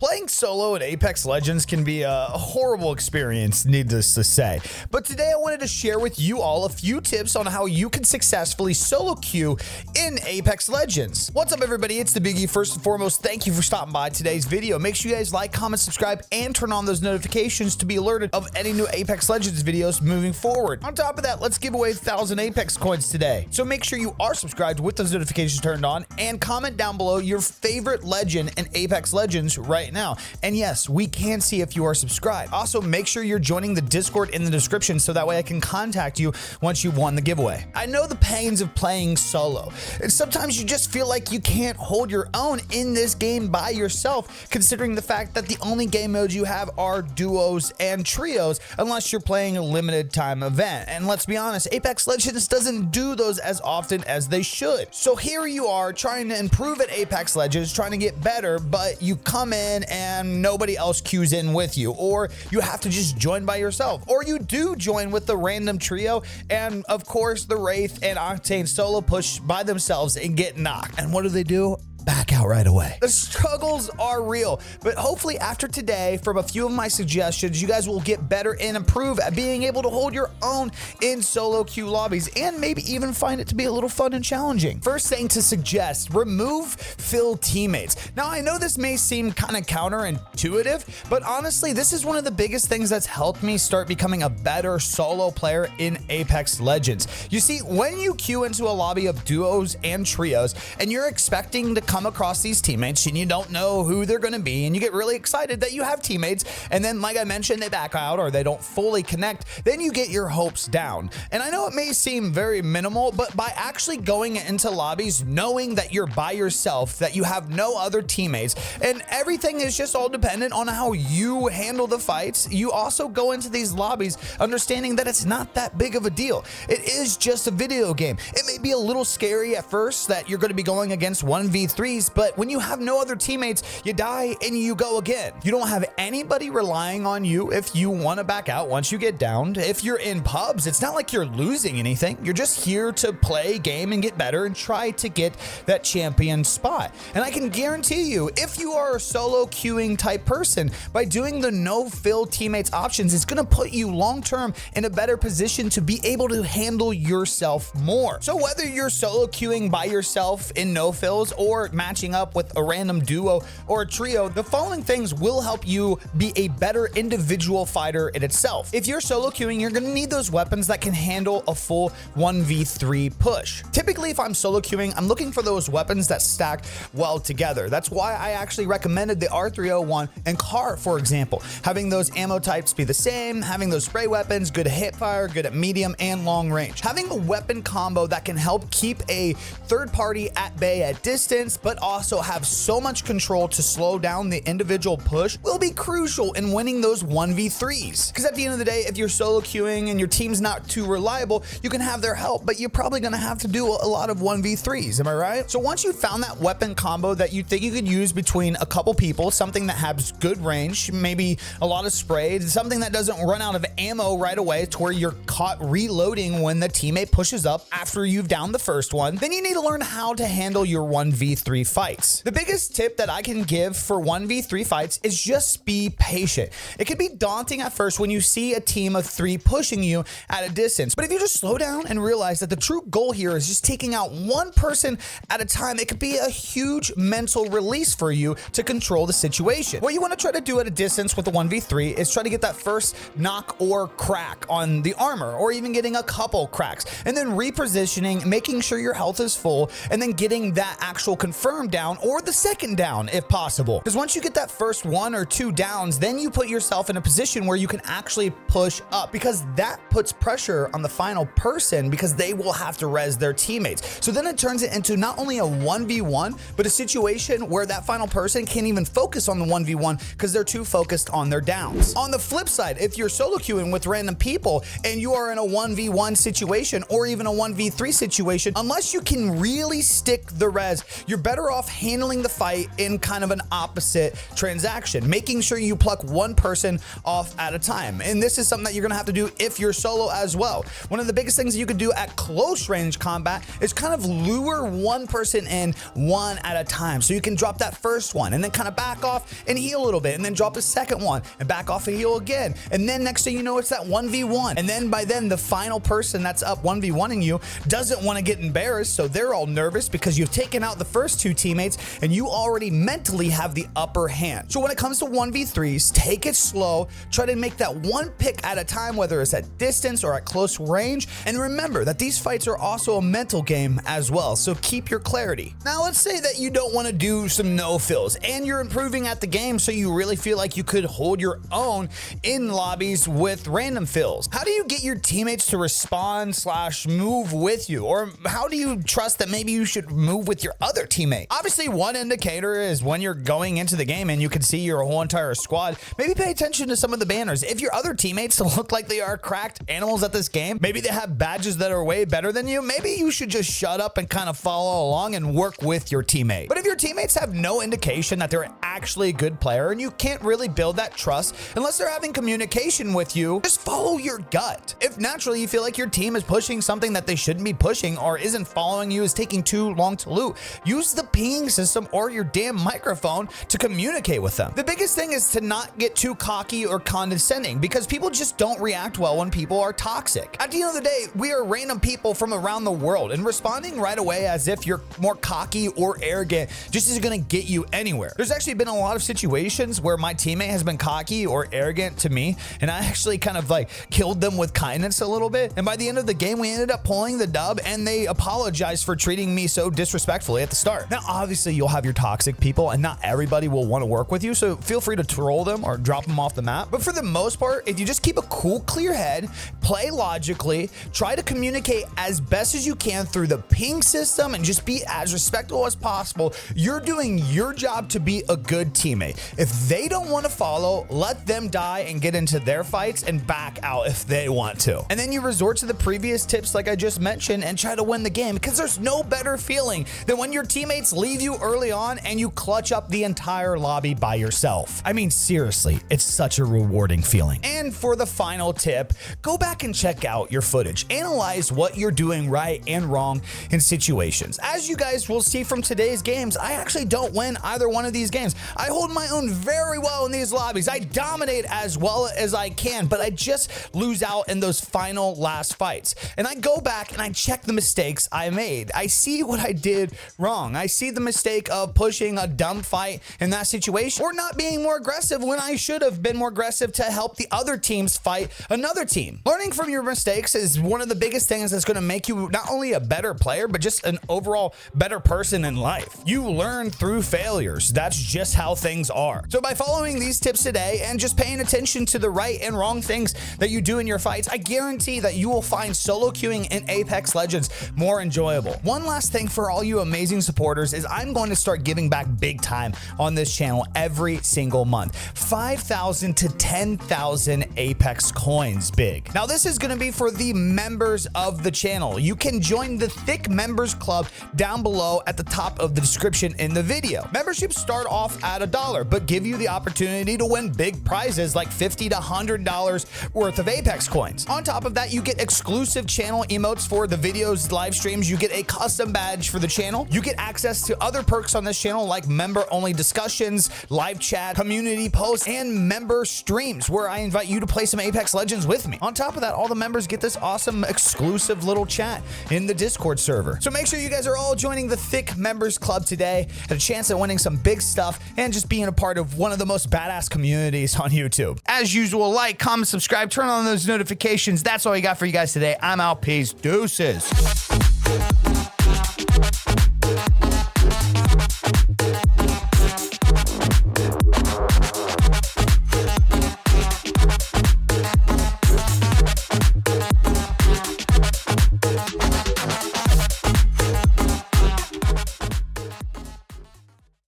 Playing solo in Apex Legends can be a horrible experience, needless to say. But today I wanted to share with you all a few tips on how you can successfully solo queue in Apex Legends. What's up, everybody? It's the Biggie. First and foremost, thank you for stopping by today's video. Make sure you guys like, comment, subscribe, and turn on those notifications to be alerted of any new Apex Legends videos moving forward. On top of that, let's give away 1,000 Apex coins today. So make sure you are subscribed with those notifications turned on and comment down below your favorite legend in Apex Legends right now. And yes, we can see if you are subscribed. Also, make sure you're joining the Discord in the description so that way I can contact you once you've won the giveaway. I know the pains of playing solo, and sometimes you just feel like you can't hold your own in this game by yourself, considering the fact that the only game modes you have are duos and trios, unless you're playing a limited time event. And let's be honest, Apex Legends doesn't do those as often as they should. So here you are trying to improve at Apex Legends, trying to get better, but you come in and nobody else queues in with you, or you have to just join by yourself, or you do join with the random trio, and of course the Wraith and Octane solo push by themselves and get knocked. And what do? Back out right away. The struggles are real, but hopefully after today, from a few of my suggestions, you guys will get better and improve at being able to hold your own in solo queue lobbies, and maybe even find it to be a little fun and challenging. First thing to suggest, remove fill teammates. Now, I know this may seem kind of counterintuitive, but honestly, this is one of the biggest things that's helped me start becoming a better solo player in Apex Legends. You see, when you queue into a lobby of duos and trios, and you're expecting to come across these teammates and you don't know who they're going to be, and you get really excited that you have teammates, and then like I mentioned, they back out or they don't fully connect, then you get your hopes down. And I know it may seem very minimal, but by actually going into lobbies knowing that you're by yourself, that you have no other teammates, and everything is just all dependent on how you handle the fights, you also go into these lobbies understanding that it's not that big of a deal. It is just a video game. It may be a little scary at first that you're going to be going against 1v3, but when you have no other teammates, you die and you go again. You don't have anybody relying on you if you want to back out once you get downed. If you're in pubs, it's not like you're losing anything. You're just here to play a game and get better and try to get that champion spot. And I can guarantee you, if you are a solo queuing type person, by doing the no fill teammates options, it's going to put you long term in a better position to be able to handle yourself more. So whether you're solo queuing by yourself in no fills or matching up with a random duo or a trio, the following things will help you be a better individual fighter in itself. If you're solo queuing, you're going to need those weapons that can handle a full 1v3 push. Typically, if I'm solo queuing, I'm looking for those weapons that stack well together. That's why I actually recommended the R301 and CAR, for example. Having those ammo types be the same, having those spray weapons, good at hip fire, good at medium and long range. Having a weapon combo that can help keep a third party at bay at distance, but also have so much control to slow down the individual push will be crucial in winning those 1v3s. Because at the end of the day, if you're solo queuing and your team's not too reliable, you can have their help, but you're probably going to have to do a lot of 1v3s. Am I right? So once you've found that weapon combo that you think you could use between a couple people, something that has good range, maybe a lot of spray, something that doesn't run out of ammo right away to where you're caught reloading when the teammate pushes up after you've downed the first one, then you need to learn how to handle your 1v3 fights. The biggest tip that I can give for 1v3 fights is just be patient. It can be daunting at first when you see a team of 3 pushing you at a distance, but if you just slow down and realize that the true goal here is just taking out one person at a time, it could be a huge mental release for you to control the situation. What you want to try to do at a distance with a 1v3 is try to get that first knock or crack on the armor, or even getting a couple cracks, and then repositioning, making sure your health is full, and then getting that actual confirmed down or the second down if possible. Because once you get that first 1 or 2 downs, then you put yourself in a position where you can actually push up, because that puts pressure on the final person because they will have to res their teammates. So then it turns it into not only a 1v1, but a situation where that final person can't even focus on the 1v1 because they're too focused on their downs. On the flip side, if you're solo queuing with random people and you are in a 1v1 situation or even a 1v3 situation, unless you can really stick the res, you're better off off handling the fight in kind of an opposite transaction, making sure you pluck one person off at a time. And this is something that you're gonna have to do if you're solo as well. One of the biggest things you could do at close range combat is kind of lure one person in one at a time. So you can drop that first one and then kind of back off and heal a little bit, and then drop a second one and back off and heal again. And then next thing you know, it's that 1v1. And then by then, the final person that's up 1v1ing you doesn't want to get embarrassed. So they're all nervous because you've taken out the first two teammates and you already mentally have the upper hand. So when it comes to 1v3s, take it slow. Try to make that one pick at a time, whether it's at distance or at close range. And remember that these fights are also a mental game as well. So keep your clarity. Now, let's say that you don't want to do some no-fills and you're improving at the game, so you really feel like you could hold your own in lobbies with random fills. How do you get your teammates to respond / move with you? Or how do you trust that maybe you should move with your other teammate? Obviously, one indicator is when you're going into the game and you can see your whole entire squad. Maybe pay attention to some of the banners. If your other teammates look like they are cracked animals at this game, maybe they have badges that are way better than you, maybe you should just shut up and kind of follow along and work with your teammate. But if your teammates have no indication that they're actually a good player and you can't really build that trust unless they're having communication with you, just follow your gut. If naturally you feel like your team is pushing something that they shouldn't be pushing or isn't following you, is taking too long to loot, use the pinging system or your damn microphone to communicate with them. The biggest thing is to not get too cocky or condescending, because people just don't react well when people are toxic. At the end of the day, we are random people from around the world, and responding right away as if you're more cocky or arrogant just isn't gonna get you anywhere. There's actually been a lot of situations where my teammate has been cocky or arrogant to me, and I actually kind of like killed them with kindness a little bit. And by the end of the game, we ended up pulling the dub, and they apologized for treating me so disrespectfully at the start. Now, obviously, you'll have your toxic people, and not everybody will want to work with you, so feel free to troll them or drop them off the map. But for the most part, if you just keep a cool, clear head, play logically, try to communicate as best as you can through the ping system, and just be as respectful as possible, you're doing your job to be a good teammate. If they don't want to follow, let them die and get into their fights and back out if they want to. And then you resort to the previous tips like I just mentioned and try to win the game, because there's no better feeling than when your teammates leave you early on and you clutch up the entire lobby by yourself. I mean, seriously, it's such a rewarding feeling. And for the final tip, go back and check out your footage. Analyze what you're doing right and wrong in situations. As you guys will see from today's games, I actually don't win either one of these games. I hold my own very well in these lobbies. I dominate as well as I can, but I just lose out in those final last fights. And I go back and I check the mistakes I made. I see what I did wrong. I see the mistake of pushing a dumb fight in that situation, or not being more aggressive when I should have been more aggressive to help the other teams fight another team. Learning from your mistakes is one of the biggest things that's going to make you not only a better player, but just an overall better person in life. You learn through failures. That's just how things are. So by following these tips today and just paying attention to the right and wrong things that you do in your fights, I guarantee that you will find solo queuing in Apex Legends more enjoyable. One last thing for all you amazing supporters is I'm going to start giving back big time on this channel every single month. 5,000 to 10,000 Apex coins big. Now this is going to be for the members of the channel. You can join the Thick Members Club down below at the top of the description in the video. Memberships start off at $1, but give you the opportunity to win big prizes like $50 to $100 worth of Apex coins. On top of that, you get exclusive channel emotes for the videos, live streams. You get a custom badge for the channel. You get access to other perks on this channel like member-only discussions, live chat, community posts, and member streams where I invite you to play some Apex Legends with me. On top of that, all the members get this awesome exclusive little chat in the Discord server. So make sure you guys are all joining the Thick Members Club today, at a chance at winning some big stuff and just being a part of one of the most badass communities on YouTube. As usual, like, comment, subscribe, turn on those notifications. That's all I got for you guys today. I'm out. Peace. Deuces.